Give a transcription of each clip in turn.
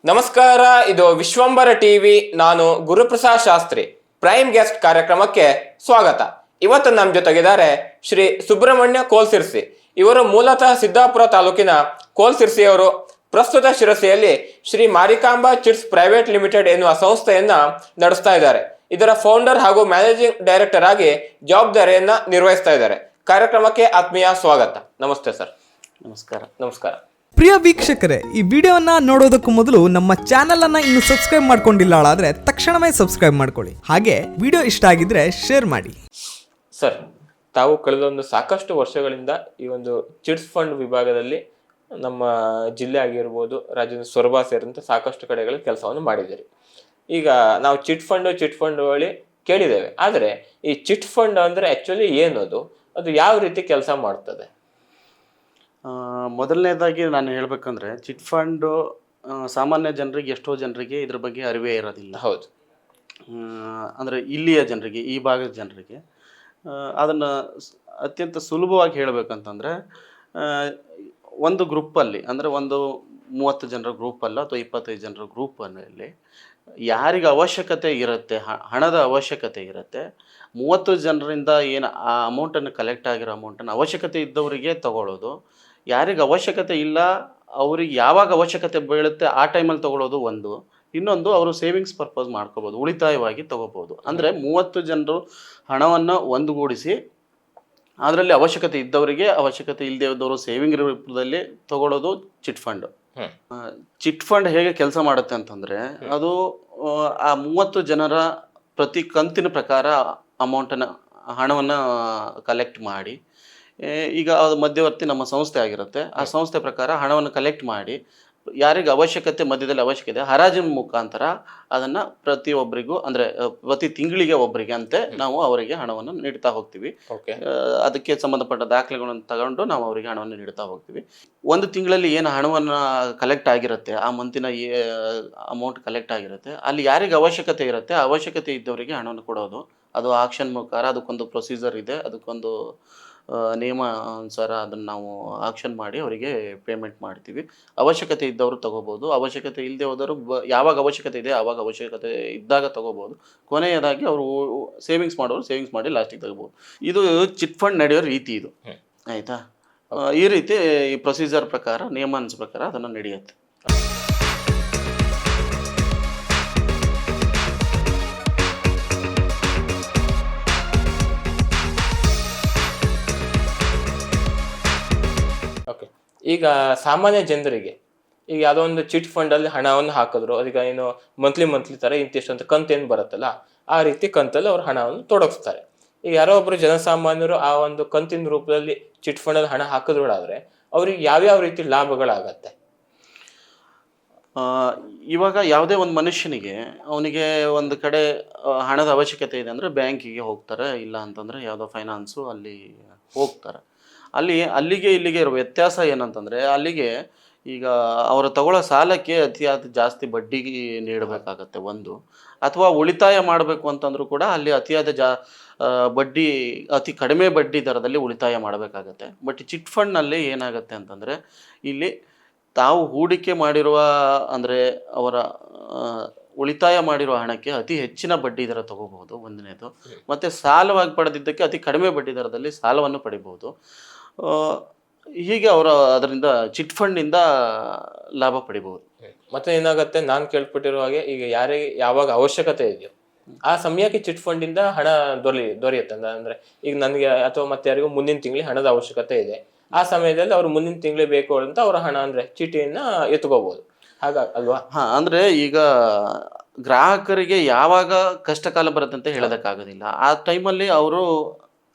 ನಮಸ್ಕಾರ, ಇದು ವಿಶ್ವಂಬರ ಟಿವಿ. ನಾನು ಗುರುಪ್ರಸಾದ್ ಶಾಸ್ತ್ರಿ. ಪ್ರೈಮ್ ಗೆಸ್ಟ್ ಕಾರ್ಯಕ್ರಮಕ್ಕೆ ಸ್ವಾಗತ. ಇವತ್ತು ನಮ್ಮ ಜೊತೆಗಿದ್ದಾರೆ ಶ್ರೀ ಸುಬ್ರಹ್ಮಣ್ಯ ಕೋಲ್ಸಿರ್ಸಿ. ಇವರು ಮೂಲತಃ ಸಿದ್ದಾಪುರ ತಾಲೂಕಿನ ಕೋಲ್ಸಿರ್ಸಿಯವರು. ಪ್ರಸ್ತುತ ಶಿರಸಿಯಲ್ಲಿ Shri Marikamba chits private limited ಎನ್ನುವ ಸಂಸ್ಥೆಯನ್ನ ನಡೆಸ್ತಾ ಇದ್ದಾರೆ. ಇದರ ಫೌಂಡರ್ ಹಾಗೂ ಮ್ಯಾನೇಜಿಂಗ್ ಡೈರೆಕ್ಟರ್ ಆಗಿ ಜವಾಬ್ದಾರಿಯನ್ನ ನಿರ್ವಹಿಸ್ತಾ ಇದ್ದಾರೆ. ಕಾರ್ಯಕ್ರಮಕ್ಕೆ ಆತ್ಮೀಯ ಸ್ವಾಗತ. ನಮಸ್ತೆ ಸರ್. ನಮಸ್ಕಾರ. ಪ್ರಿಯ ವೀಕ್ಷಕರೇ, ಈ ವಿಡಿಯೋನ ನೋಡೋದಕ್ಕೂ ಮೊದಲು ನಮ್ಮ ಚಾನೆಲ್ ಅನ್ನ ಇನ್ನು ಸಬ್ಸ್ಕ್ರೈಬ್ ಮಾಡ್ಕೊಂಡಿಲ್ಲ ಆದ್ರೆ ತಕ್ಷಣವೇ ಸಬ್ಸ್ಕ್ರೈಬ್ ಮಾಡ್ಕೊಳ್ಳಿ. ಹಾಗೆ ವಿಡಿಯೋ ಇಷ್ಟ ಆಗಿದ್ರೆ ಶೇರ್ ಮಾಡಿ. ಸರ್, ತಾವು ಕಳೆದೊಂದು ಸಾಕಷ್ಟು ವರ್ಷಗಳಿಂದ ಈ ಒಂದು ಚಿಟ್ಸ್ ಫಂಡ್ ವಿಭಾಗದಲ್ಲಿ ನಮ್ಮ ಜಿಲ್ಲೆ ಆಗಿರ್ಬೋದು, ರಾಜ್ಯದ ಸೊರಬ ಸೇರಿದಂತೆ ಸಾಕಷ್ಟು ಕಡೆಗಳಲ್ಲಿ ಕೆಲಸವನ್ನು ಮಾಡಿದ್ದೀರಿ. ಈಗ ನಾವು ಚಿಟ್ ಫಂಡ್ ಹೇಳಿ ಕೇಳಿದ್ದೇವೆ, ಆದರೆ ಈ ಚಿಟ್ ಫಂಡ್ ಅಂದರೆ ಆ್ಯಕ್ಚುಲಿ ಏನದು, ಅದು ಯಾವ ರೀತಿ ಕೆಲಸ ಮಾಡ್ತದೆ? ಮೊದಲನೇದಾಗಿ ನಾನು ಹೇಳಬೇಕಂದ್ರೆ ಚಿಟ್ ಫಂಡು ಸಾಮಾನ್ಯ ಜನರಿಗೆ, ಎಷ್ಟೋ ಜನರಿಗೆ ಇದ್ರ ಬಗ್ಗೆ ಅರಿವೇ ಇರೋದಿಲ್ಲ. ಹೌದು. ಅಂದರೆ ಇಲ್ಲಿಯ ಜನರಿಗೆ, ಈ ಭಾಗದ ಜನರಿಗೆ ಅದನ್ನು ಅತ್ಯಂತ ಸುಲಭವಾಗಿ ಹೇಳಬೇಕಂತಂದರೆ, ಒಂದು ಗ್ರೂಪಲ್ಲಿ ಅಂದರೆ ಒಂದು 30 ಜನರ ಗ್ರೂಪಲ್ಲ ಅಥವಾ 25 ಜನರ ಗ್ರೂಪಲ್ಲಿ ಯಾರಿಗೆ ಅವಶ್ಯಕತೆ ಇರುತ್ತೆ, ಹಣದ ಅವಶ್ಯಕತೆ ಇರುತ್ತೆ, 30 ಜನರಿಂದ ಏನು ಆ ಅಮೌಂಟನ್ನು ಕಲೆಕ್ಟ್ ಆಗಿರೋ ಅಮೌಂಟನ್ನು ಅವಶ್ಯಕತೆ ಇದ್ದವರಿಗೆ ತಗೊಳ್ಳೋದು, ಯಾರಿಗೆ ಅವಶ್ಯಕತೆ ಇಲ್ಲ ಅವ್ರಿಗೆ ಯಾವಾಗ ಅವಶ್ಯಕತೆ ಬೀಳುತ್ತೆ ಆ ಟೈಮಲ್ಲಿ ತೊಗೊಳ್ಳೋದು ಒಂದು. ಇನ್ನೊಂದು, ಅವರು ಸೇವಿಂಗ್ಸ್ ಪರ್ಪಸ್ ಮಾಡ್ಕೋಬೋದು, ಉಳಿತಾಯವಾಗಿ ತೊಗೋಬೋದು. ಅಂದರೆ 30 ಜನರು ಹಣವನ್ನು ಒಂದುಗೂಡಿಸಿ ಅದರಲ್ಲಿ ಅವಶ್ಯಕತೆ ಇದ್ದವರಿಗೆ, ಅವಶ್ಯಕತೆ ಇಲ್ಲದೆ ಇದ್ದವರು ಸೇವಿಂಗ್ ರೂಪದಲ್ಲಿ ತಗೊಳ್ಳೋದು ಚಿಟ್ ಫಂಡ್. ಚಿಟ್ ಫಂಡ್ ಹೇಗೆ ಕೆಲಸ ಮಾಡುತ್ತೆ ಅಂತಂದರೆ, ಅದು ಆ 30 ಜನರ ಪ್ರತಿ ಕಂತಿನ ಪ್ರಕಾರ ಹಣವನ್ನು ಕಲೆಕ್ಟ್ ಮಾಡಿ, ಈಗ ಅದು ಮಧ್ಯವರ್ತಿ ನಮ್ಮ ಸಂಸ್ಥೆ ಆಗಿರುತ್ತೆ, ಆ ಸಂಸ್ಥೆ ಪ್ರಕಾರ ಹಣವನ್ನು ಕಲೆಕ್ಟ್ ಮಾಡಿ ಯಾರಿಗೆ ಅವಶ್ಯಕತೆ, ಮಧ್ಯದಲ್ಲಿ ಅವಶ್ಯಕತೆ, ಹರಾಜಿನ ಮುಖಾಂತರ ಅದನ್ನು ಪ್ರತಿಯೊಬ್ಬರಿಗೂ, ಅಂದರೆ ಪ್ರತಿ ತಿಂಗಳಿಗೆ ಒಬ್ಬರಿಗೆ ಅಂತೆ ನಾವು ಅವರಿಗೆ ಹಣವನ್ನು ನೀಡ್ತಾ ಹೋಗ್ತೀವಿ. ಅದಕ್ಕೆ ಸಂಬಂಧಪಟ್ಟ ದಾಖಲೆಗಳನ್ನು ತಗೊಂಡು ನಾವು ಅವರಿಗೆ ಹಣವನ್ನು ನೀಡ್ತಾ ಹೋಗ್ತೀವಿ. ಒಂದು ತಿಂಗಳಲ್ಲಿ ಏನು ಹಣವನ್ನು ಕಲೆಕ್ಟ್ ಆಗಿರುತ್ತೆ, ಆ ಮಂತಿನ ಅಮೌಂಟ್ ಕಲೆಕ್ಟ್ ಆಗಿರುತ್ತೆ, ಅಲ್ಲಿ ಯಾರಿಗೆ ಅವಶ್ಯಕತೆ ಇರುತ್ತೆ ಅವಶ್ಯಕತೆ ಇದ್ದವರಿಗೆ ಹಣವನ್ನು ಕೊಡೋದು. ಅದು ಆಕ್ಷನ್ ಮುಖಾಂತರ, ಅದಕ್ಕೊಂದು ಪ್ರೊಸೀಜರ್ ಇದೆ, ಅದಕ್ಕೊಂದು ನಿಯಮ ಅನುಸಾರ ಅದನ್ನು ನಾವು ಆಕ್ಷನ್ ಮಾಡಿ ಅವರಿಗೆ ಪೇಮೆಂಟ್ ಮಾಡ್ತೀವಿ. ಅವಶ್ಯಕತೆ ಇದ್ದವರು ತಗೋಬೋದು, ಅವಶ್ಯಕತೆ ಇಲ್ಲದೆ ಹೋದವರು ಯಾವಾಗ ಅವಶ್ಯಕತೆ ಇದೆ ಆವಾಗ ಅವಶ್ಯಕತೆ ಇದ್ದಾಗ ತಗೋಬೋದು. ಕೊನೆಯದಾಗಿ ಅವರು ಸೇವಿಂಗ್ಸ್ ಮಾಡೋರು ಸೇವಿಂಗ್ಸ್ ಮಾಡಿ ಲಾಸ್ಟಿಗೆ ತಗೋಬೋದು. ಇದು ಚಿಟ್ ಫಂಡ್ ನಡೆಯೋ ರೀತಿ ಇದು, ಆಯಿತಾ? ಈ ರೀತಿ ಈ ಪ್ರೊಸೀಜರ್ ಪ್ರಕಾರ, ನಿಯಮಾನುಸಾರ ಪ್ರಕಾರ ಅದನ್ನು ನಡೆಯುತ್ತೆ. ಈಗ ಸಾಮಾನ್ಯ ಜನರಿಗೆ ಈಗ ಯಾವುದೋ ಒಂದು ಚಿಟ್ ಫಂಡಲ್ಲಿ ಹಣವನ್ನು ಹಾಕಿದ್ರು, ಅದಕ್ಕೆ ಏನು ಮಂತ್ಲಿ ಥರ ಇಂತಿಷ್ಟು ಅಂತ ಕಂತು ಏನು ಬರುತ್ತಲ್ಲ, ಆ ರೀತಿ ಕಂತಲ್ಲಿ ಅವ್ರು ಹಣವನ್ನು ತೊಡಗಿಸ್ತಾರೆ. ಈಗ ಯಾರೋ ಒಬ್ಬರು ಜನಸಾಮಾನ್ಯರು ಆ ಒಂದು ಕಂತಿನ ರೂಪದಲ್ಲಿ ಚಿಟ್ ಫಂಡಲ್ಲಿ ಹಣ ಹಾಕಿದ್ರೋಡಾದರೆ ಅವ್ರಿಗೆ ಯಾವ್ಯಾವ ರೀತಿ ಲಾಭಗಳಾಗತ್ತೆ? ಇವಾಗ ಯಾವುದೇ ಒಂದು ಮನುಷ್ಯನಿಗೆ, ಅವನಿಗೆ ಒಂದು ಕಡೆ ಹಣದ ಅವಶ್ಯಕತೆ ಇದೆ ಅಂದರೆ ಬ್ಯಾಂಕಿಗೆ ಹೋಗ್ತಾರೆ, ಇಲ್ಲ ಅಂತಂದರೆ ಯಾವುದೋ ಫೈನಾನ್ಸು ಅಲ್ಲಿ ಹೋಗ್ತಾರೆ. ಅಲ್ಲಿಗೆ ಇಲ್ಲಿಗೆ ಇರೋ ವ್ಯತ್ಯಾಸ ಏನಂತಂದರೆ, ಅಲ್ಲಿಗೆ ಈಗ ಅವರು ತಗೊಳ್ಳೋ ಸಾಲಕ್ಕೆ ಅತಿಯಾದ ಜಾಸ್ತಿ ಬಡ್ಡಿ ನೀಡಬೇಕಾಗತ್ತೆ ಒಂದು, ಅಥವಾ ಉಳಿತಾಯ ಮಾಡಬೇಕು ಅಂತಂದ್ರೂ ಕೂಡ ಅಲ್ಲಿ ಅತಿಯಾದ ಬಡ್ಡಿ, ಅತಿ ಕಡಿಮೆ ಬಡ್ಡಿ ದರದಲ್ಲಿ ಉಳಿತಾಯ ಮಾಡಬೇಕಾಗತ್ತೆ. ಬಟ್ ಚಿಟ್ ಫಂಡ್ನಲ್ಲಿ ಏನಾಗುತ್ತೆ ಅಂತಂದರೆ, ಇಲ್ಲಿ ತಾವು ಹೂಡಿಕೆ ಮಾಡಿರುವ, ಅಂದರೆ ಅವರ ಉಳಿತಾಯ ಮಾಡಿರುವ ಹಣಕ್ಕೆ ಅತಿ ಹೆಚ್ಚಿನ ಬಡ್ಡಿ ದರ ತಗೋಬಹುದು ಒಂದನೇದು, ಮತ್ತು ಸಾಲವಾಗಿ ಪಡೆದಿದ್ದಕ್ಕೆ ಅತಿ ಕಡಿಮೆ ಬಡ್ಡಿ ದರದಲ್ಲಿ ಸಾಲವನ್ನು ಪಡಿಬಹುದು. ಹೀಗೆ ಅವರು ಅದರಿಂದ ಚಿಟ್ ಫಂಡಿಂದ ಲಾಭ ಪಡಿಬಹುದು. ಮತ್ತೆ ಏನಾಗುತ್ತೆ, ನಾನು ಕೇಳ್ಪಟ್ಟಿರೋ ಹಾಗೆ, ಈಗ ಯಾರಿಗೆ ಯಾವಾಗ ಅವಶ್ಯಕತೆ ಇದೆಯೋ ಆ ಸಮಯಕ್ಕೆ ಚಿಟ್ ಫಂಡಿಂದ ಹಣ ದೊರೆಯುತ್ತೆ. ಅಂದ್ರೆ ಈಗ ನನಗೆ ಅಥವಾ ಮತ್ತೆ ಯಾರಿಗೂ ಮುಂದಿನ ತಿಂಗಳಿಗೆ ಹಣದ ಅವಶ್ಯಕತೆ ಇದೆ, ಆ ಸಮಯದಲ್ಲಿ ಅವ್ರು ಮುಂದಿನ ತಿಂಗಳಿಗೆ ಬೇಕು ಅಂತ ಅವರ ಹಣ ಅಂದರೆ ಚೀಟಿಯನ್ನ ಎತ್ಕೋಬಹುದು, ಅಲ್ವಾ? ಅಂದರೆ ಈಗ ಗ್ರಾಹಕರಿಗೆ ಯಾವಾಗ ಕಷ್ಟ ಕಾಲ ಬರುತ್ತೆ ಅಂತ ಹೇಳೋದಕ್ಕಾಗೋದಿಲ್ಲ. ಆ ಟೈಮಲ್ಲಿ ಅವರು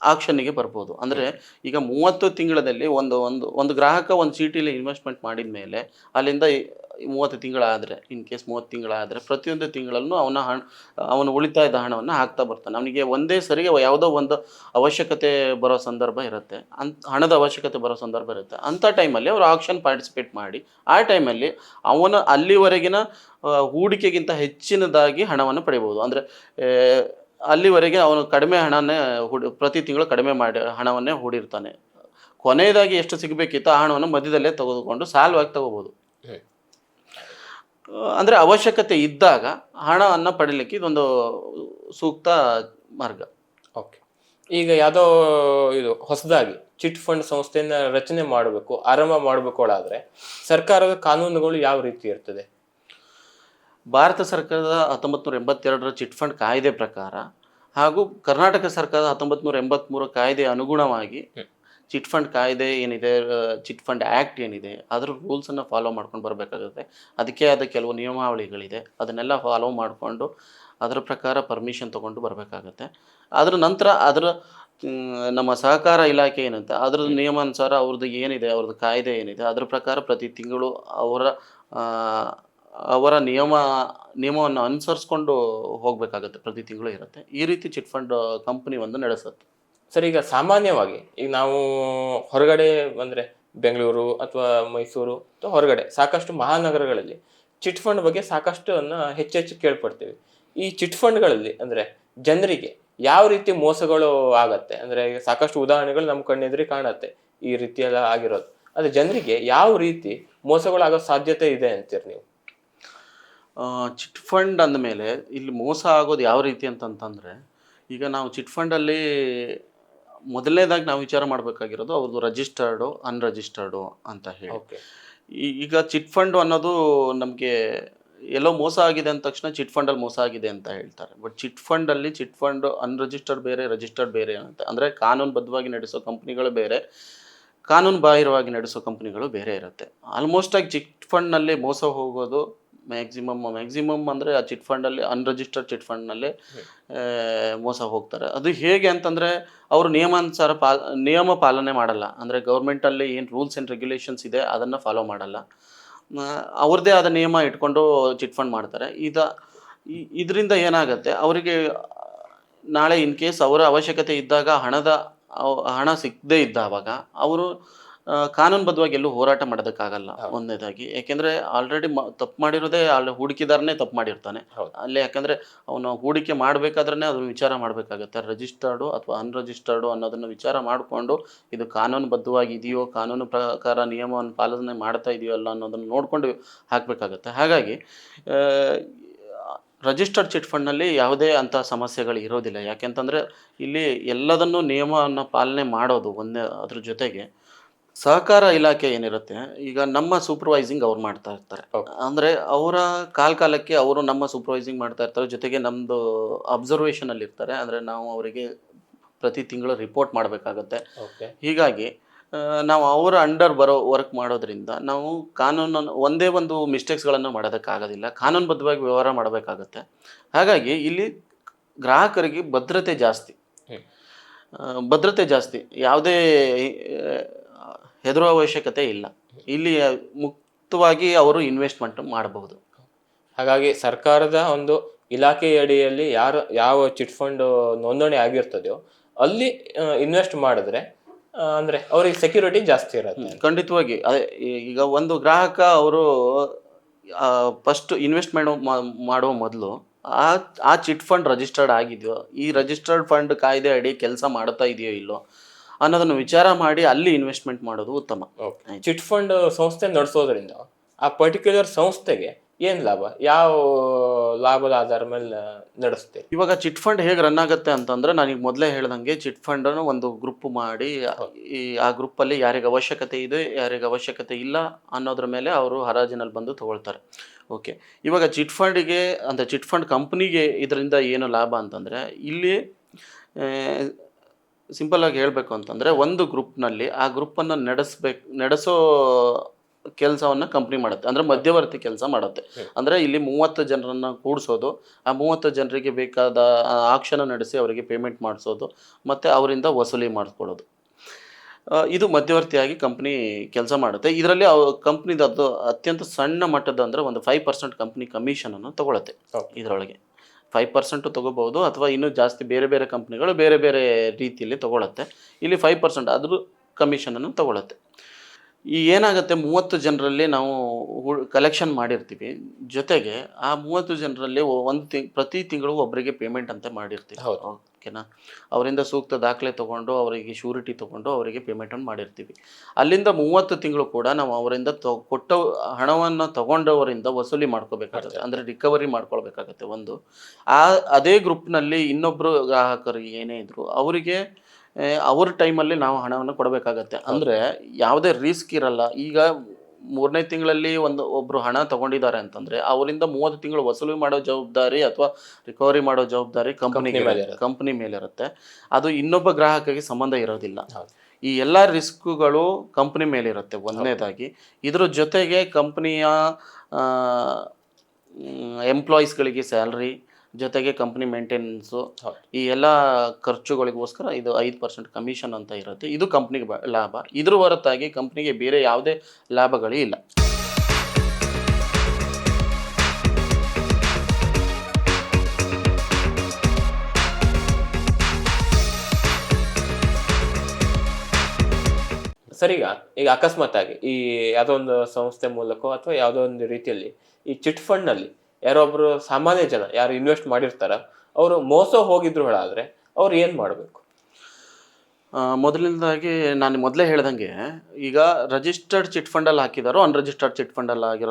ಆಕ್ಷನ್ನಿಗೆ ಬರ್ಬೋದು. ಅಂದರೆ ಈಗ 30 ತಿಂಗಳಲ್ಲಿ ಒಂದು ಗ್ರಾಹಕ ಒಂದು ಚೀಟಿಲಿ ಇನ್ವೆಸ್ಟ್ಮೆಂಟ್ ಮಾಡಿದ ಮೇಲೆ ಅಲ್ಲಿಂದ 30 ತಿಂಗಳಾದರೆ, ಇನ್ ಕೇಸ್ 30 ತಿಂಗಳಾದರೆ, ಪ್ರತಿಯೊಂದು ತಿಂಗಳಲ್ಲೂ ಅವನ ಉಳಿತಾಯದ ಹಣವನ್ನು ಹಾಕ್ತಾ ಬರ್ತಾನೆ. ಅವನಿಗೆ ಒಂದೇ ಸರಿಗೆ ಯಾವುದೋ ಒಂದು ಅವಶ್ಯಕತೆ ಬರೋ ಸಂದರ್ಭ ಇರುತ್ತೆ, ಹಣದ ಅವಶ್ಯಕತೆ ಬರೋ ಸಂದರ್ಭ ಇರುತ್ತೆ. ಅಂಥ ಟೈಮಲ್ಲಿ ಅವರು ಆಕ್ಷನ್ ಪಾರ್ಟಿಸಿಪೇಟ್ ಮಾಡಿ ಆ ಟೈಮಲ್ಲಿ ಅವನ ಅಲ್ಲಿವರೆಗಿನ ಹೂಡಿಕೆಗಿಂತ ಹೆಚ್ಚಿನದಾಗಿ ಹಣವನ್ನು ಪಡಿಬೋದು. ಅಂದರೆ ಅಲ್ಲಿವರೆಗೆ ಅವನು ಕಡಿಮೆ ಹಣನೇ ಪ್ರತಿ ತಿಂಗಳು ಕಡಿಮೆ ಮಾಡಿ ಹಣವನ್ನೇ ಹೂಡಿರ್ತಾನೆ. ಕೊನೆಯದಾಗಿ ಎಷ್ಟು ಸಿಗಬೇಕಿತ್ತು ಆ ಹಣವನ್ನು ಮಧ್ಯದಲ್ಲೇ ತೆಗೆದುಕೊಂಡು ಸಾಲವಾಗಿ ತಗೋಬೋದು. ಅಂದರೆ ಅವಶ್ಯಕತೆ ಇದ್ದಾಗ ಹಣವನ್ನು ಪಡೀಲಿಕ್ಕೆ ಇದೊಂದು ಸೂಕ್ತ ಮಾರ್ಗ. ಓಕೆ. ಈಗ ಯಾವುದೋ ಇದು ಹೊಸದಾಗಿ ಚಿಟ್ ಫಂಡ್ ಸಂಸ್ಥೆಯನ್ನ ರಚನೆ ಮಾಡಬೇಕು, ಆರಂಭ ಮಾಡಬೇಕಾದ್ರೆ ಸರ್ಕಾರದ ಕಾನೂನುಗಳು ಯಾವ ರೀತಿ ಇರ್ತದೆ? ಭಾರತ ಸರ್ಕಾರದ 1982ರ ಚಿಟ್ ಫಂಡ್ ಕಾಯ್ದೆ ಪ್ರಕಾರ ಹಾಗೂ ಕರ್ನಾಟಕ ಸರ್ಕಾರದ 1983 ಕಾಯ್ದೆ ಅನುಗುಣವಾಗಿ ಚಿಟ್ ಫಂಡ್ ಕಾಯ್ದೆ ಏನಿದೆ, ಚಿಟ್ ಫಂಡ್ ಆ್ಯಕ್ಟ್ ಏನಿದೆ, ಅದರ ರೂಲ್ಸನ್ನು ಫಾಲೋ ಮಾಡ್ಕೊಂಡು ಬರಬೇಕಾಗುತ್ತೆ. ಅದಕ್ಕೆ ಆದ ಕೆಲವು ನಿಯಮಾವಳಿಗಳಿದೆ, ಅದನ್ನೆಲ್ಲ ಫಾಲೋ ಮಾಡಿಕೊಂಡು ಅದರ ಪ್ರಕಾರ ಪರ್ಮಿಷನ್ ತೊಗೊಂಡು ಬರಬೇಕಾಗತ್ತೆ. ಅದರ ನಂತರ ನಮ್ಮ ಸಹಕಾರ ಇಲಾಖೆ ಏನಂತೆ ಅದರ ನಿಯಮಾನುಸಾರ ಅವ್ರದ್ದು ಏನಿದೆ, ಅವ್ರದ್ದು ಕಾಯ್ದೆ ಏನಿದೆ, ಅದರ ಪ್ರಕಾರ ಪ್ರತಿ ತಿಂಗಳು ಅವರ ನಿಯಮವನ್ನು ಅನುಸರಿಸ್ಕೊಂಡು ಹೋಗಬೇಕಾಗತ್ತೆ. ಪ್ರತಿ ತಿಂಗಳು ಇರುತ್ತೆ. ಈ ರೀತಿ ಚಿಟ್ ಫಂಡ್ ಕಂಪನಿ ಒಂದು ನಡೆಸುತ್ತೆ. ಸರ್, ಈಗ ಸಾಮಾನ್ಯವಾಗಿ ಈಗ ನಾವು ಹೊರಗಡೆ ಬಂದರೆ ಬೆಂಗಳೂರು ಅಥವಾ ಮೈಸೂರು ಅಥವಾ ಹೊರಗಡೆ ಸಾಕಷ್ಟು ಮಹಾನಗರಗಳಲ್ಲಿ ಚಿಟ್ ಫಂಡ್ ಬಗ್ಗೆ ಸಾಕಷ್ಟು ಹೆಚ್ಚೆಚ್ಚು ಕೇಳ್ಪಡ್ತೀವಿ. ಈ ಚಿಟ್ ಫಂಡ್ಗಳಲ್ಲಿ ಅಂದರೆ ಜನರಿಗೆ ಯಾವ ರೀತಿ ಮೋಸಗಳು ಆಗತ್ತೆ, ಅಂದರೆ ಈಗ ಸಾಕಷ್ಟು ಉದಾಹರಣೆಗಳು ನಮ್ಮ ಕಣ್ಣೆದುರಿ ಕಾಣತ್ತೆ ಈ ರೀತಿಯೆಲ್ಲ ಆಗಿರೋದು. ಆದರೆ ಜನರಿಗೆ ಯಾವ ರೀತಿ ಮೋಸಗಳು ಆಗೋ ಸಾಧ್ಯತೆ ಇದೆ ಅಂತೀರಿ ನೀವು? ಚಿಟ್ ಫಂಡ್ ಅಂದಮೇಲೆ ಇಲ್ಲಿ ಮೋಸ ಆಗೋದು ಯಾವ ರೀತಿ ಅಂತಂತಂದರೆ, ಈಗ ನಾವು ಚಿಟ್ ಫಂಡಲ್ಲಿ ಮೊದಲನೇದಾಗಿ ನಾವು ವಿಚಾರ ಮಾಡಬೇಕಾಗಿರೋದು ಅವ್ರದ್ದು ರಿಜಿಸ್ಟರ್ಡು ಅನ್ರಿಜಿಸ್ಟರ್ಡು ಅಂತ ಹೇಳಿ. ಈಗ ಚಿಟ್ ಫಂಡ್ ಅನ್ನೋದು ನಮಗೆ ಎಲ್ಲೋ ಮೋಸ ಆಗಿದೆ ಅಂದ ತಕ್ಷಣ ಚಿಟ್ ಫಂಡಲ್ಲಿ ಮೋಸ ಆಗಿದೆ ಅಂತ ಹೇಳ್ತಾರೆ. ಬಟ್ ಚಿಟ್ ಫಂಡಲ್ಲಿ ಚಿಟ್ ಫಂಡ್ ಅನ್ರಿಜಿಸ್ಟರ್ಡ್ ಬೇರೆ, ರಿಜಿಸ್ಟರ್ಡ್ ಬೇರೆ ಅಂತ. ಅಂದರೆ ಕಾನೂನುಬದ್ಧವಾಗಿ ನಡೆಸೋ ಕಂಪ್ನಿಗಳು ಬೇರೆ, ಕಾನೂನು ಬಾಹಿರವಾಗಿ ನಡೆಸೋ ಕಂಪ್ನಿಗಳು ಬೇರೆ ಇರುತ್ತೆ. ಆಲ್ಮೋಸ್ಟ್ ಆಗಿ ಚಿಟ್ ಫಂಡ್ನಲ್ಲಿ ಮೋಸ ಹೋಗೋದು ಮ್ಯಾಕ್ಸಿಮಮ್ ಅಂದರೆ ಆ ಚಿಟ್ ಫಂಡಲ್ಲಿ ಅನ್ರಿಜಿಸ್ಟರ್ಡ್ ಚಿಟ್ ಫಂಡ್ನಲ್ಲಿ ಮೋಸ ಹೋಗ್ತಾರೆ. ಅದು ಹೇಗೆ ಅಂತಂದರೆ ಅವರು ನಿಯಮಾನುಸಾರ ನಿಯಮ ಪಾಲನೆ ಮಾಡಲ್ಲ. ಅಂದರೆ ಗೌರ್ಮೆಂಟಲ್ಲಿ ಏನು ರೂಲ್ಸ್ ಆ್ಯಂಡ್ ರೆಗ್ಯುಲೇಷನ್ಸ್ ಇದೆ ಅದನ್ನು ಫಾಲೋ ಮಾಡಲ್ಲ. ಅವ್ರದ್ದೇ ಆದ ನಿಯಮ ಇಟ್ಕೊಂಡು ಚಿಟ್ ಫಂಡ್ ಮಾಡ್ತಾರೆ. ಇದರಿಂದ ಏನಾಗುತ್ತೆ, ಅವರಿಗೆ ನಾಳೆ ಇನ್ ಕೇಸ್ ಅವರ ಅವಶ್ಯಕತೆ ಇದ್ದಾಗ ಹಣ ಸಿಕ್ಕದೇ ಇದ್ದಾವಾಗ ಅವರು ಕಾನೂನುಬದ್ಧವಾಗಿ ಎಲ್ಲೂ ಹೋರಾಟ ಮಾಡೋದಕ್ಕಾಗಲ್ಲ. ಒಂದನೇದಾಗಿ ಯಾಕೆಂದರೆ ಆಲ್ರೆಡಿ ತಪ್ಪು ಮಾಡಿರೋದೇ ಹೂಡಿಕೆದಾರನೇ ತಪ್ಪು ಮಾಡಿರ್ತಾನೆ ಅಲ್ಲಿ. ಯಾಕಂದರೆ ಅವನು ಹೂಡಿಕೆ ಮಾಡಬೇಕಾದ್ರೆ ಅದನ್ನು ವಿಚಾರ ಮಾಡಬೇಕಾಗತ್ತೆ, ರಿಜಿಸ್ಟರ್ಡು ಅಥವಾ ಅನ್ರಿಜಿಸ್ಟರ್ಡು ಅನ್ನೋದನ್ನು ವಿಚಾರ ಮಾಡಿಕೊಂಡು ಇದು ಕಾನೂನುಬದ್ಧವಾಗಿ ಇದೆಯೋ, ಕಾನೂನು ಪ್ರಕಾರ ನಿಯಮವನ್ನು ಪಾಲನೆ ಮಾಡ್ತಾ ಇದೆಯೋ ಅಲ್ಲ ಅನ್ನೋದನ್ನು ನೋಡಿಕೊಂಡು ಹಾಕಬೇಕಾಗತ್ತೆ. ಹಾಗಾಗಿ ರಿಜಿಸ್ಟರ್ಡ್ ಚಿಟ್ ಫಂಡ್ನಲ್ಲಿ ಯಾವುದೇ ಅಂಥ ಸಮಸ್ಯೆಗಳು ಇರೋದಿಲ್ಲ. ಯಾಕೆಂತಂದರೆ ಇಲ್ಲಿ ಎಲ್ಲದನ್ನೂ ನಿಯಮವನ್ನು ಪಾಲನೆ ಮಾಡೋದು ಒಂದೇ. ಅದ್ರ ಜೊತೆಗೆ ಸಹಕಾರ ಇಲಾಖೆ ಏನಿರುತ್ತೆ, ಈಗ ನಮ್ಮ ಸೂಪರ್ವೈಸಿಂಗ್ ಅವ್ರು ಮಾಡ್ತಾ ಇರ್ತಾರೆ. ಅಂದರೆ ಅವರ ಕಾಲಕ್ಕೆ ಅವರು ನಮ್ಮ ಸೂಪರ್ವೈಸಿಂಗ್ ಮಾಡ್ತಾ ಇರ್ತಾರೆ. ಜೊತೆಗೆ ನಮ್ಮದು ಅಬ್ಸರ್ವೇಷನಲ್ಲಿ ಇರ್ತಾರೆ. ಅಂದರೆ ನಾವು ಅವರಿಗೆ ಪ್ರತಿ ತಿಂಗಳು ರಿಪೋರ್ಟ್ ಮಾಡಬೇಕಾಗತ್ತೆ. ಹೀಗಾಗಿ ನಾವು ಅವರ ಅಂಡರ್ ವರ್ಕ್ ಮಾಡೋದ್ರಿಂದ ನಾವು ಕಾನೂನನ್ನು ಒಂದೇ ಒಂದು ಮಿಸ್ಟೇಕ್ಸ್ಗಳನ್ನು ಮಾಡೋದಕ್ಕಾಗೋದಿಲ್ಲ, ಕಾನೂನುಬದ್ಧವಾಗಿ ವ್ಯವಹಾರ ಮಾಡಬೇಕಾಗತ್ತೆ. ಹಾಗಾಗಿ ಇಲ್ಲಿ ಗ್ರಾಹಕರಿಗೆ ಭದ್ರತೆ ಜಾಸ್ತಿ, ಯಾವುದೇ ಹೆದರುವ ಅವಶ್ಯಕತೆ ಇಲ್ಲ. ಇಲ್ಲಿ ಮುಕ್ತವಾಗಿ ಅವರು ಇನ್ವೆಸ್ಟ್ಮೆಂಟ್ ಮಾಡಬಹುದು. ಹಾಗಾಗಿ ಸರ್ಕಾರದ ಒಂದು ಇಲಾಖೆ ಅಡಿಯಲ್ಲಿ ಯಾವ ಚಿಟ್ ಫಂಡ್ ನೋಂದಣಿ ಆಗಿರ್ತದೆಯೋ ಅಲ್ಲಿ ಇನ್ವೆಸ್ಟ್ ಮಾಡಿದ್ರೆ ಅಂದರೆ ಅವ್ರಿಗೆ ಸೆಕ್ಯೂರಿಟಿ ಜಾಸ್ತಿ ಇರುತ್ತೆ. ಖಂಡಿತವಾಗಿ. ಈಗ ಒಂದು ಗ್ರಾಹಕ ಅವರು ಫಸ್ಟ್ ಇನ್ವೆಸ್ಟ್ಮೆಂಟ್ ಮಾಡುವ ಮೊದಲು ಆ ಚಿಟ್ ಫಂಡ್ ರಿಜಿಸ್ಟರ್ಡ್ ಆಗಿದೆಯೋ, ಈ ರಿಜಿಸ್ಟರ್ಡ್ ಫಂಡ್ ಕಾಯ್ದೆ ಅಡಿ ಕೆಲಸ ಮಾಡ್ತಾ ಇದೆಯೋ ಇಲ್ಲೋ ಅನ್ನೋದನ್ನು ವಿಚಾರ ಮಾಡಿ ಅಲ್ಲಿ ಇನ್ವೆಸ್ಟ್ಮೆಂಟ್ ಮಾಡೋದು ಉತ್ತಮ. ಚಿಟ್ ಫಂಡ್ ಸಂಸ್ಥೆ ನಡೆಸೋದ್ರಿಂದ ಆ ಪರ್ಟಿಕ್ಯುಲರ್ ಸಂಸ್ಥೆಗೆ ಏನು ಲಾಭ, ಯಾವ ಲಾಭದ ಆಧಾರ ಮೇಲೆ ನಡೆಸುತ್ತೆ? ಇವಾಗ ಚಿಟ್ ಫಂಡ್ ಹೇಗೆ ರನ್ ಆಗುತ್ತೆ ಅಂತಂದ್ರೆ, ನಾನೀಗ ಮೊದಲೇ ಹೇಳ್ದಂಗೆ ಚಿಟ್ ಫಂಡನ್ನು ಒಂದು ಗ್ರೂಪ್ ಮಾಡಿ ಆ ಗ್ರೂಪಲ್ಲಿ ಯಾರಿಗೆ ಅವಶ್ಯಕತೆ ಇದೆ, ಯಾರಿಗೆ ಅವಶ್ಯಕತೆ ಇಲ್ಲ ಅನ್ನೋದ್ರ ಮೇಲೆ ಅವರು ಹರಾಜಿನಲ್ಲಿ ಬಂದು ತಗೊಳ್ತಾರೆ. ಓಕೆ. ಇವಾಗ ಚಿಟ್ ಫಂಡಿಗೆ ಅಂದರೆ ಚಿಟ್ ಫಂಡ್ ಕಂಪ್ನಿಗೆ ಇದರಿಂದ ಏನು ಲಾಭ ಅಂತಂದರೆ, ಇಲ್ಲಿ ಸಿಂಪಲ್ ಆಗಿ ಹೇಳಬೇಕು ಅಂತಂದರೆ, ಒಂದು ಗ್ರೂಪ್ನಲ್ಲಿ ಆ ಗ್ರೂಪನ್ನು ನಡೆಸೋ ಕೆಲಸವನ್ನು ಕಂಪ್ನಿ ಮಾಡುತ್ತೆ. ಅಂದರೆ ಮಧ್ಯವರ್ತಿ ಕೆಲಸ ಮಾಡುತ್ತೆ. ಅಂದರೆ ಇಲ್ಲಿ 30 ಜನರನ್ನು ಕೂಡಿಸೋದು, ಆ 30 ಜನರಿಗೆ ಬೇಕಾದ ಆಕ್ಷನ್ ನಡೆಸಿ ಅವರಿಗೆ ಪೇಮೆಂಟ್ ಮಾಡಿಸೋದು, ಮತ್ತು ಅವರಿಂದ ವಸೂಲಿ ಮಾಡಿಸ್ಕೊಳ್ಳೋದು. ಇದು ಮಧ್ಯವರ್ತಿಯಾಗಿ ಕಂಪ್ನಿ ಕೆಲಸ ಮಾಡುತ್ತೆ. ಇದರಲ್ಲಿ ಕಂಪ್ನಿದದ್ದು ಅತ್ಯಂತ ಸಣ್ಣ ಮಟ್ಟದ ಅಂದರೆ ಒಂದು 5% ಕಂಪ್ನಿ ಕಮಿಷನನ್ನು ತಗೊಳುತ್ತೆ. ಇದರೊಳಗೆ 5% ತೊಗೋಬಹುದು, ಅಥವಾ ಇನ್ನೂ ಜಾಸ್ತಿ ಬೇರೆ ಕಂಪ್ನಿಗಳು ಬೇರೆ ರೀತಿಯಲ್ಲಿ ತೊಗೊಳುತ್ತೆ. ಇಲ್ಲಿ 5% ಅದ್ರ ಕಮಿಷನನ್ನು ತಗೊಳುತ್ತೆ. ಈ ಏನಾಗುತ್ತೆ 30 ಜನರಲ್ಲಿ ನಾವು ಕಲೆಕ್ಷನ್ ಮಾಡಿರ್ತೀವಿ. ಜೊತೆಗೆ ಆ 30 ಜನರಲ್ಲಿ ಪ್ರತಿ ತಿಂಗಳು ಒಬ್ಬರಿಗೆ ಪೇಮೆಂಟ್ ಅಂತ ಮಾಡಿರ್ತೀವಿ. ಹೌದು. ಓಕೆನಾ? ಅವರಿಂದ ಸೂಕ್ತ ದಾಖಲೆ ತೊಗೊಂಡು, ಅವರಿಗೆ ಶ್ಯೂರಿಟಿ ತೊಗೊಂಡು, ಅವರಿಗೆ ಪೇಮೆಂಟನ್ನು ಮಾಡಿರ್ತೀವಿ. ಅಲ್ಲಿಂದ 30 ತಿಂಗಳು ಕೂಡ ನಾವು ಅವರಿಂದ ಕೊಟ್ಟ ಹಣವನ್ನು ತಗೊಂಡವರಿಂದ ವಸೂಲಿ ಮಾಡ್ಕೋಬೇಕಾಗುತ್ತೆ. ಅಂದರೆ ರಿಕವರಿ ಮಾಡ್ಕೊಳ್ಬೇಕಾಗತ್ತೆ ಒಂದು. ಅದೇ ಗ್ರೂಪ್ನಲ್ಲಿ ಇನ್ನೊಬ್ಬರು ಗ್ರಾಹಕರು ಏನೇ ಇದ್ರು ಅವರಿಗೆ ಅವ್ರ ಟೈಮಲ್ಲಿ ನಾವು ಹಣವನ್ನು ಕೊಡಬೇಕಾಗತ್ತೆ. ಅಂದರೆ ಯಾವುದೇ ರಿಸ್ಕ್ ಇರಲ್ಲ. ಈಗ 3ನೇ ತಿಂಗಳಲ್ಲಿ ಒಬ್ಬರು ಹಣ ತಗೊಂಡಿದ್ದಾರೆ ಅಂತಂದರೆ ಅವರಿಂದ 30 ತಿಂಗಳು ವಸೂಲಿ ಮಾಡೋ ಜವಾಬ್ದಾರಿ ಅಥವಾ ರಿಕವರಿ ಮಾಡೋ ಜವಾಬ್ದಾರಿ ಕಂಪ್ನಿ ಮೇಲಿರುತ್ತೆ. ಅದು ಇನ್ನೊಬ್ಬ ಗ್ರಾಹಕರಿಗೆ ಸಂಬಂಧ ಇರೋದಿಲ್ಲ. ಈ ಎಲ್ಲ ರಿಸ್ಕ್ಗಳು ಕಂಪ್ನಿ ಮೇಲಿರುತ್ತೆ ಒಂದನೇದಾಗಿ. ಇದ್ರ ಜೊತೆಗೆ ಕಂಪ್ನಿಯ ಎಂಪ್ಲಾಯೀಸ್ಗಳಿಗೆ ಸ್ಯಾಲ್ರಿ, ಜೊತೆಗೆ ಕಂಪ್ನಿ ಮೇಂಟೆನೆನ್ಸು, ಈ ಎಲ್ಲ ಖರ್ಚುಗಳಿಗೋಸ್ಕರ ಇದು 5% ಕಮಿಷನ್ ಅಂತ ಇರುತ್ತೆ. ಇದು ಕಂಪ್ನಿಗೆ ಲಾಭ. ಇದ್ರ ಹೊರತಾಗಿ ಕಂಪ್ನಿಗೆ ಬೇರೆ ಯಾವುದೇ ಲಾಭಗಳೇ ಇಲ್ಲ. ಸರ್, ಈಗ ಅಕಸ್ಮಾತ್ ಆಗಿ ಈ ಯಾವುದೋ ಒಂದು ಸಂಸ್ಥೆ ಮೂಲಕ ಅಥವಾ ಯಾವುದೋ ಒಂದು ರೀತಿಯಲ್ಲಿ ಈ ಚಿಟ್ ಫಂಡ್ ನಲ್ಲಿ ಯಾರೊಬ್ರು ಸಾಮಾನ್ಯ ಜನ ಯಾರು ಇನ್ವೆಸ್ಟ್ ಮಾಡಿರ್ತಾರ ಅವರು ಮೋಸ ಹೋಗಿದ್ರು ಹೇಳಾದ್ರೆ ಅವ್ರು ಏನ್ ಮಾಡ್ಬೇಕು? ಮೊದಲನೇದಾಗಿ ನಾನು ಮೊದಲೇ ಹೇಳ್ದಂಗೆ, ಈಗ ರಿಜಿಸ್ಟರ್ಡ್ ಚಿಟ್ ಫಂಡಲ್ಲಿ ಹಾಕಿದಾರೋ ಅನ್ರಿಜಿಸ್ಟರ್ಡ್ ಚಿಟ್ ಫಂಡಲ್ಲಿ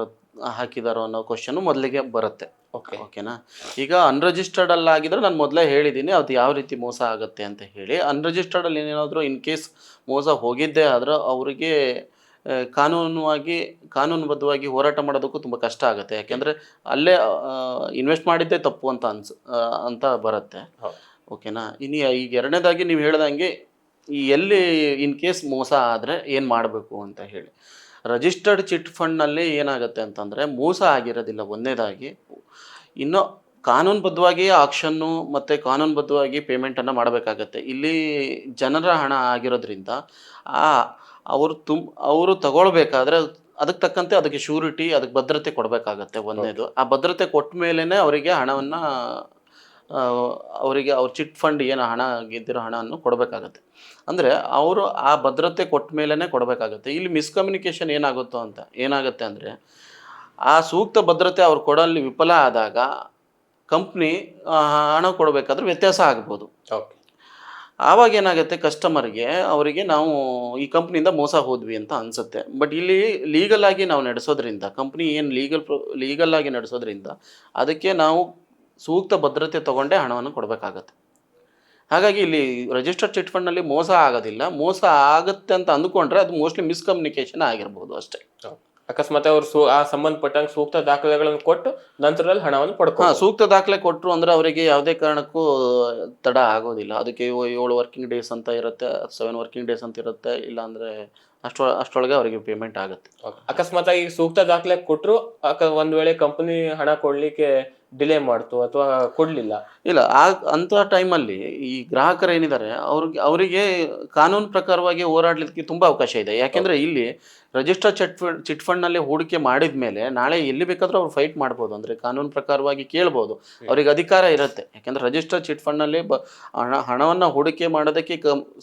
ಹಾಕಿದಾರೋ ಅನ್ನೋ ಕ್ವಶನ್ ಮೊದಲಿಗೆ ಬರುತ್ತೆ. ಓಕೆನಾ? ಈಗ ಅನ್ರಿಜಿಸ್ಟರ್ಡ್ ಅಲ್ಲಿ ಆಗಿದ್ರೆ ನಾನು ಮೊದಲೇ ಹೇಳಿದ್ದೀನಿ ಅದು ಯಾವ ರೀತಿ ಮೋಸ ಆಗುತ್ತೆ ಅಂತ ಹೇಳಿ. ಅನ್ರಿಜಿಸ್ಟರ್ಡ್ ಅಲ್ಲಿ ಏನಾದರೂ ಇನ್ ಕೇಸ್ ಮೋಸ ಹೋಗಿದ್ದೇ ಆದ್ರೆ ಅವರಿಗೆ ಕಾನೂನುಬದ್ಧವಾಗಿ ಹೋರಾಟ ಮಾಡೋದಕ್ಕೂ ತುಂಬ ಕಷ್ಟ ಆಗುತ್ತೆ. ಯಾಕೆಂದರೆ ಅಲ್ಲೇ ಇನ್ವೆಸ್ಟ್ ಮಾಡಿದ್ದೇ ತಪ್ಪು ಅಂತ ಬರುತ್ತೆ. ಓಕೆನಾ? ಈಗ ಎರಡನೇದಾಗಿ ನೀವು ಹೇಳ್ದಂಗೆ ಎಲ್ಲಿ ಇನ್ ಕೇಸ್ ಮೋಸ ಆದರೆ ಏನು ಮಾಡಬೇಕು ಅಂತ ಹೇಳಿ. ರಿಜಿಸ್ಟರ್ಡ್ ಚಿಟ್ ಫಂಡ್ನಲ್ಲಿ ಏನಾಗುತ್ತೆ ಅಂತಂದರೆ ಮೋಸ ಆಗಿರೋದಿಲ್ಲ ಒಂದನೇದಾಗಿ. ಇನ್ನು ಕಾನೂನುಬದ್ಧವಾಗಿ ಆಕ್ಷನ್ನು ಮತ್ತು ಕಾನೂನುಬದ್ಧವಾಗಿ ಪೇಮೆಂಟನ್ನು ಮಾಡಬೇಕಾಗತ್ತೆ. ಇಲ್ಲಿ ಜನರ ಹಣ ಆಗಿರೋದ್ರಿಂದ ಅವರು ತಗೊಳ್ಬೇಕಾದ್ರೆ ಅದಕ್ಕೆ ತಕ್ಕಂತೆ ಅದಕ್ಕೆ ಶ್ಯೂರಿಟಿ, ಅದಕ್ಕೆ ಭದ್ರತೆ ಕೊಡಬೇಕಾಗತ್ತೆ ಒಂದನೇದು. ಆ ಭದ್ರತೆ ಕೊಟ್ಟ ಮೇಲೇ ಅವರಿಗೆ ಹಣವನ್ನು ಅವರಿಗೆ ಅವ್ರ ಚಿಟ್ ಫಂಡ್ ಏನು ಹಣ ಗೆದ್ದಿರೋ ಹಣವನ್ನು ಕೊಡಬೇಕಾಗತ್ತೆ. ಅಂದರೆ ಅವರು ಆ ಭದ್ರತೆ ಕೊಟ್ಟ ಮೇಲೇ ಕೊಡಬೇಕಾಗತ್ತೆ. ಇಲ್ಲಿ ಮಿಸ್ಕಮ್ಯುನಿಕೇಷನ್ ಏನಾಗುತ್ತೆ ಅಂದರೆ ಆ ಸೂಕ್ತ ಭದ್ರತೆ ಅವ್ರು ಕೊಡಲ್ಲಿ ವಿಫಲ ಆದಾಗ ಕಂಪ್ನಿ ಹಣ ಕೊಡಬೇಕಾದ್ರೆ ವ್ಯತ್ಯಾಸ ಆಗ್ಬೋದು. ಆವಾಗ ಏನಾಗುತ್ತೆ, ಕಸ್ಟಮರ್ಗೆ ಅವರಿಗೆ ನಾವು ಈ ಕಂಪ್ನಿಯಿಂದ ಮೋಸ ಹೋದ್ವಿ ಅಂತ ಅನಿಸುತ್ತೆ. ಬಟ್ ಇಲ್ಲಿ ಲೀಗಲ್ ಆಗಿ ನಾವು ನಡೆಸೋದ್ರಿಂದ, ಕಂಪ್ನಿ ಏನು ಲೀಗಲ್ ಆಗಿ ನಡೆಸೋದ್ರಿಂದ ಅದಕ್ಕೆ ನಾವು ಸೂಕ್ತ ಭದ್ರತೆ ತೊಗೊಂಡೇ ಹಣವನ್ನು ಕೊಡಬೇಕಾಗತ್ತೆ. ಹಾಗಾಗಿ ಇಲ್ಲಿ ರಿಜಿಸ್ಟರ್ಡ್ ಚಿಟ್ ಫಂಡ್ನಲ್ಲಿ ಮೋಸ ಆಗೋದಿಲ್ಲ. ಮೋಸ ಆಗುತ್ತೆ ಅಂತ ಅಂದ್ಕೊಂಡ್ರೆ ಅದು ಮೋಸ್ಟ್ಲಿ ಮಿಸ್ಕಮ್ಯುನಿಕೇಷನ್ ಆಗಿರ್ಬೋದು ಅಷ್ಟೇ. ಅಕಸ್ಮಾತ್ ಅವರು ಆ ಸಂಬಂಧಪಟ್ಟಂಗೆ ಸೂಕ್ತ ದಾಖಲೆಗಳನ್ನು ಕೊಟ್ಟು ನಂತರದಲ್ಲಿ ಹಣವನ್ನು ಪಡ್ಕೊ ಸೂಕ್ತ ದಾಖಲೆ ಕೊಟ್ಟರು ಅಂದರೆ ಅವರಿಗೆ ಯಾವುದೇ ಕಾರಣಕ್ಕೂ ತಡ ಆಗೋದಿಲ್ಲ. ಅದಕ್ಕೆ 7 ವರ್ಕಿಂಗ್ ಡೇಸ್ ಅಂತ ಇರುತ್ತೆ, 7 ವರ್ಕಿಂಗ್ ಡೇಸ್ ಅಂತ ಇರುತ್ತೆ. ಇಲ್ಲಾಂದರೆ ಅಷ್ಟರೊಳಗೆ ಅವರಿಗೆ ಪೇಮೆಂಟ್ ಆಗುತ್ತೆ. ಅಕಸ್ಮಾತ್ ಆಗಿ ಸೂಕ್ತ ದಾಖಲೆ ಕೊಟ್ಟರು ಒಂದು ವೇಳೆ ಕಂಪನಿ ಹಣ ಕೊಡ್ಲಿಕ್ಕೆ ಡಿಲೇ ಮಾಡ್ತು ಅಥವಾ ಕೊಡ್ಲಿಲ್ಲ ಇಲ್ಲ, ಅಂಥ ಟೈಮಲ್ಲಿ ಈ ಗ್ರಾಹಕರು ಏನಿದ್ದಾರೆ ಅವರಿಗೆ ಕಾನೂನು ಪ್ರಕಾರವಾಗಿ ಹೋರಾಡಲಿಕ್ಕೆ ತುಂಬ ಅವಕಾಶ ಇದೆ. ಯಾಕೆಂದರೆ ಇಲ್ಲಿ ರಿಜಿಸ್ಟರ್ ಚಿಟ್ ಫಂಡ್ನಲ್ಲಿ ಹೂಡಿಕೆ ಮಾಡಿದ ಮೇಲೆ ನಾಳೆ ಎಲ್ಲಿ ಬೇಕಾದರೂ ಅವ್ರು ಫೈಟ್ ಮಾಡ್ಬೋದು. ಅಂದರೆ ಕಾನೂನು ಪ್ರಕಾರವಾಗಿ ಕೇಳ್ಬೋದು, ಅವ್ರಿಗೆ ಅಧಿಕಾರ ಇರುತ್ತೆ. ಯಾಕೆಂದರೆ ರಿಜಿಸ್ಟರ್ ಚಿಟ್ ಫಂಡ್ನಲ್ಲಿ ಹಣವನ್ನು ಹೂಡಿಕೆ ಮಾಡೋದಕ್ಕೆ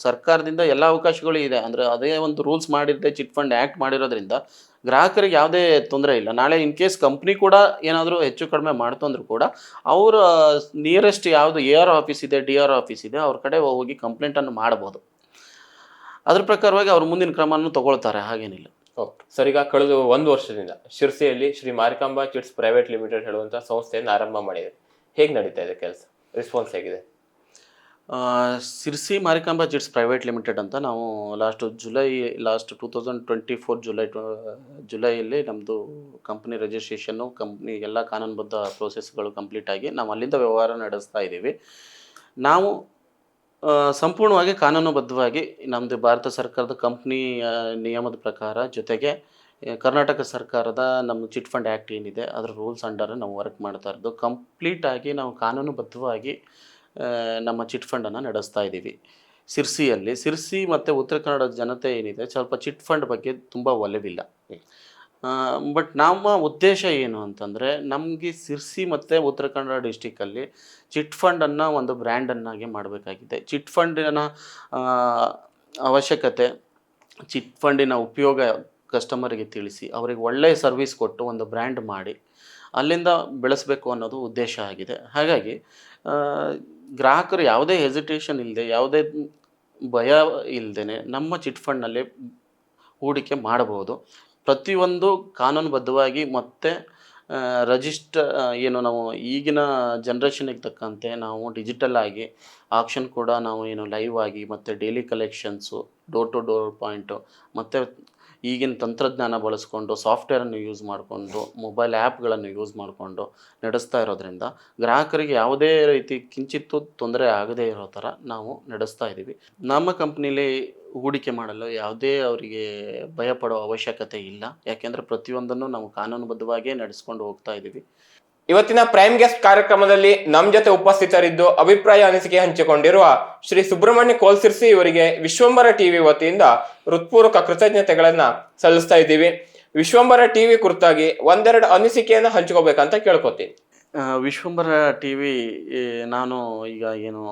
ಸರ್ಕಾರದಿಂದ ಎಲ್ಲ ಅವಕಾಶಗಳು ಇದೆ. ಅಂದರೆ ಅದೇ ಒಂದು ರೂಲ್ಸ್ ಮಾಡಿರುತ್ತೆ, ಚಿಟ್ ಫಂಡ್ ಆ್ಯಕ್ಟ್ ಮಾಡಿರೋದ್ರಿಂದ ಗ್ರಾಹಕರಿಗೆ ಯಾವುದೇ ತೊಂದರೆ ಇಲ್ಲ. ನಾಳೆ ಇನ್ ಕೇಸ್ ಕಂಪ್ನಿ ಕೂಡ ಏನಾದರೂ ಹೆಚ್ಚು ಕಡಿಮೆ ಮಾಡ್ತು ಅಂದರೂ ಕೂಡ ಅವರ ನಿಯರೆಸ್ಟ್ ಯಾವುದು AR ಆಫೀಸ್ ಇದೆ, DR ಆಫೀಸ್ ಇದೆ, ಅವ್ರ ಕಡೆ ಹೋಗಿ ಕಂಪ್ಲೇಂಟನ್ನು ಮಾಡ್ಬೋದು. ಅದ್ರ ಪ್ರಕಾರವಾಗಿ ಅವ್ರ ಮುಂದಿನ ಕ್ರಮವನ್ನು ತಗೊಳ್ತಾರೆ, ಹಾಗೇನಿಲ್ಲ. ಸರ್, ಈಗ ಕಳೆದ 1 ವರ್ಷದಿಂದ ಶಿರ್ಸಿಯಲ್ಲಿ Shri Marikamba chits private limited ಹೇಳುವಂಥ ಸಂಸ್ಥೆಯನ್ನು ಆರಂಭ ಮಾಡಿದೆ. ಹೇಗೆ ನಡೀತಾ ಇದೆ ಕೆಲಸ? ರೆಸ್ಪಾನ್ಸ್ ಹೇಗಿದೆ? Sirsi Marikamba chits private limited ಅಂತ ನಾವು ಲಾಸ್ಟ್ 2024 ಜುಲೈಯಲ್ಲಿ ನಮ್ಮದು ಕಂಪ್ನಿ ರಿಜಿಸ್ಟ್ರೇಷನ್ನು, ಕಂಪ್ನಿ ಎಲ್ಲ ಕಾನೂನುಬದ್ಧ ಪ್ರೋಸೆಸ್ಗಳು ಕಂಪ್ಲೀಟ್ ಆಗಿ ನಾವು ಅಲ್ಲಿಂದ ವ್ಯವಹಾರ ನಡೆಸ್ತಾ ಇದ್ದೀವಿ. ನಾವು ಸಂಪೂರ್ಣವಾಗಿ ಕಾನೂನುಬದ್ಧವಾಗಿ ನಮ್ಮದು ಭಾರತ ಸರ್ಕಾರದ ಕಂಪ್ನಿ ನಿಯಮದ ಪ್ರಕಾರ, ಜೊತೆಗೆ ಕರ್ನಾಟಕ ಸರ್ಕಾರದ ನಮ್ಮ ಚಿಟ್ ಫಂಡ್ ಆ್ಯಕ್ಟ್ ಏನಿದೆ ಅದರ ರೂಲ್ಸ್ ಅಂಡರ್ ನಾವು ವರ್ಕ್ ಮಾಡ್ತಾ ಇರೋದು. ಕಂಪ್ಲೀಟಾಗಿ ನಾವು ಕಾನೂನುಬದ್ಧವಾಗಿ ನಮ್ಮ ಚಿಟ್ ಫಂಡನ್ನು ನಡೆಸ್ತಾ ಇದ್ದೀವಿ ಶಿರ್ಸಿ ಮತ್ತು ಉತ್ತರ ಕನ್ನಡದ ಜನತೆ ಏನಿದೆ ಸ್ವಲ್ಪ ಚಿಟ್ ಫಂಡ್ ಬಗ್ಗೆ ತುಂಬ ಒಲವಿಲ್ಲ. ಬಟ್ ನಮ್ಮ ಉದ್ದೇಶ ಏನು ಅಂತಂದರೆ, ನಮಗೆ ಶಿರ್ಸಿ ಮತ್ತು ಉತ್ತರ ಕನ್ನಡ ಡಿಸ್ಟಿಕ್ಕಲ್ಲಿ ಚಿಟ್ ಫಂಡನ್ನು ಒಂದು ಬ್ರ್ಯಾಂಡನ್ನಾಗಿ ಮಾಡಬೇಕಾಗಿದೆ. ಚಿಟ್ ಫಂಡಿನ ಅವಶ್ಯಕತೆ, ಚಿಟ್ ಫಂಡಿನ ಉಪಯೋಗ ಕಸ್ಟಮರಿಗೆ ತಿಳಿಸಿ ಅವರಿಗೆ ಒಳ್ಳೆಯ ಸರ್ವಿಸ್ ಕೊಟ್ಟು ಒಂದು ಬ್ರ್ಯಾಂಡ್ ಮಾಡಿ ಅಲ್ಲಿಂದ ಬೆಳೆಸಬೇಕು ಅನ್ನೋದು ಉದ್ದೇಶ ಆಗಿದೆ. ಹಾಗಾಗಿ ಗ್ರಾಹಕರು ಯಾವುದೇ ಹೆಸಿಟೇಷನ್ ಇಲ್ಲದೆ, ಯಾವುದೇ ಭಯ ಇಲ್ಲದೇ ನಮ್ಮ ಚಿಟ್ ಫಂಡ್ನಲ್ಲಿ ಹೂಡಿಕೆ ಮಾಡಬಹುದು. ಪ್ರತಿಯೊಂದು ಕಾನೂನುಬದ್ಧವಾಗಿ ಮತ್ತು ಏನು ನಾವು ಈಗಿನ ಜನ್ರೇಷನಿಗೆ ತಕ್ಕಂತೆ ನಾವು ಡಿಜಿಟಲ್ ಆಗಿ ಆಪ್ಷನ್ ಕೂಡ ನಾವು ಏನು ಲೈವ್ ಆಗಿ ಮತ್ತು daily collections, door to door point ಮತ್ತು ಈಗಿನ ತಂತ್ರಜ್ಞಾನ ಬಳಸ್ಕೊಂಡು ಸಾಫ್ಟ್ವೇರನ್ನು ಯೂಸ್ ಮಾಡಿಕೊಂಡು ಮೊಬೈಲ್ ಆ್ಯಪ್ಗಳನ್ನು ಯೂಸ್ ಮಾಡಿಕೊಂಡು ನಡೆಸ್ತಾ ಇರೋದ್ರಿಂದ ಗ್ರಾಹಕರಿಗೆ ಯಾವುದೇ ರೀತಿ ಕಿಂಚಿತ್ತೂ ತೊಂದರೆ ಆಗದೇ ಇರೋ ಥರ ನಾವು ನಡೆಸ್ತಾ ಇದ್ದೀವಿ. ನಮ್ಮ ಕಂಪ್ನಿಲಿ ಹೂಡಿಕೆ ಮಾಡಲು ಯಾವುದೇ ಅವರಿಗೆ ಭಯಪಡೋ ಅವಶ್ಯಕತೆ ಇಲ್ಲ. ಯಾಕೆಂದರೆ ಪ್ರತಿಯೊಂದನ್ನು ನಾವು ಕಾನೂನುಬದ್ಧವಾಗಿಯೇ ನಡೆಸ್ಕೊಂಡು ಹೋಗ್ತಾ ಇದ್ದೀವಿ. ಇವತ್ತಿನ ಪ್ರೈಮ್ ಗೆಸ್ಟ್ ಕಾರ್ಯಕ್ರಮದಲ್ಲಿ ನಮ್ಮ ಜೊತೆ ಉಪಸ್ಥಿತರಿದ್ದು ಅಭಿಪ್ರಾಯ ಅನಿಸಿಕೆ ಹಂಚಿಕೊಂಡಿರುವ ಶ್ರೀ ಸುಬ್ರಹ್ಮಣ್ಯ ಕೋಲ್ಸಿರ್ಸಿ ಇವರಿಗೆ ವಿಶ್ವಂಬರ ಟಿವಿ ವತಿಯಿಂದ ಹೃತ್ಪೂರ್ವಕ ಕೃತಜ್ಞತೆಗಳನ್ನ ಸಲ್ಲಿಸ್ತಾ ಇದ್ದೀವಿ. ವಿಶ್ವಂಬರ ಟಿವಿ ಕುರಿತಾಗಿ ಒಂದೆರಡು ಅನಿಸಿಕೆಯನ್ನು ಹಂಚ್ಕೋಬೇಕಂತ ಕೇಳ್ಕೊತೀನಿ. ವಿಶ್ವಂಬರ ಟಿವಿ ನಾನು ಈಗ ಏನು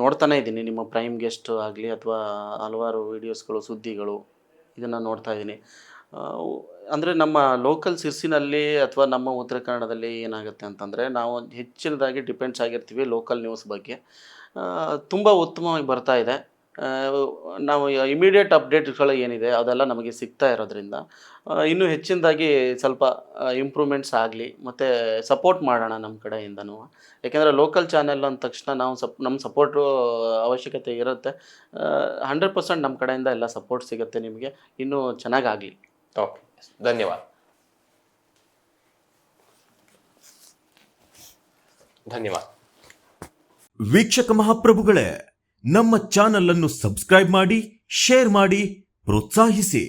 ನೋಡ್ತಾನೆ ಇದ್ದೀನಿ, ನಿಮ್ಮ ಪ್ರೈಮ್ ಗೆಸ್ಟ್ ಆಗಲಿ ಅಥವಾ ಹಲವಾರು ವೀಡಿಯೋಸ್ಗಳು, ಸುದ್ದಿಗಳು ಇದನ್ನು ನೋಡ್ತಾ ಇದ್ದೀನಿ. ಅಂದರೆ ನಮ್ಮ ಲೋಕಲ್ ಸಿರ್ಸಿನಲ್ಲಿ ಅಥವಾ ನಮ್ಮ ಉತ್ತರ ಕನ್ನಡದಲ್ಲಿ ಏನಾಗುತ್ತೆ ಅಂತಂದರೆ ನಾವು ಹೆಚ್ಚಿನದಾಗಿ ಡಿಪೆಂಡ್ಸ್ ಆಗಿರ್ತೀವಿ ಲೋಕಲ್ ನ್ಯೂಸ್ ಬಗ್ಗೆ. ತುಂಬ ಉತ್ತಮವಾಗಿ ಬರ್ತಾ ಇದೆ. ನಾವು ಇಮಿಡಿಯೇಟ್ ಅಪ್ಡೇಟ್ಗಳು ಏನಿದೆ ಅದೆಲ್ಲ ನಮಗೆ ಸಿಗ್ತಾ ಇರೋದ್ರಿಂದ ಇನ್ನೂ ಹೆಚ್ಚಿನದಾಗಿ ಸ್ವಲ್ಪ ಇಂಪ್ರೂವ್ಮೆಂಟ್ಸ್ ಆಗಲಿ ಮತ್ತು ಸಪೋರ್ಟ್ ಮಾಡೋಣ ನಮ್ಮ ಕಡೆಯಿಂದನೂ. ಯಾಕೆಂದರೆ ಲೋಕಲ್ ಚಾನೆಲ್ ಅಂದ ತಕ್ಷಣ ನಾವು ನಮ್ಮ ಸಪೋರ್ಟು ಅವಶ್ಯಕತೆ ಇರುತ್ತೆ. 100% ನಮ್ಮ ಕಡೆಯಿಂದ ಎಲ್ಲ ಸಪೋರ್ಟ್ ಸಿಗುತ್ತೆ ನಿಮಗೆ. ಇನ್ನೂ ಚೆನ್ನಾಗಾಗಲಿ. ಓಕೆ, ಧನ್ಯವಾದ. ಧನ್ಯವಾದ. ವೀಕ್ಷಕ ಮಹಾಪ್ರಭುಗಳೇ, ನಮ್ಮ ಚಾನಲ್ ಅನ್ನು ಸಬ್ಸ್ಕ್ರೈಬ್ ಮಾಡಿ, ಶೇರ್ ಮಾಡಿ, ಪ್ರೋತ್ಸಾಹಿಸಿ.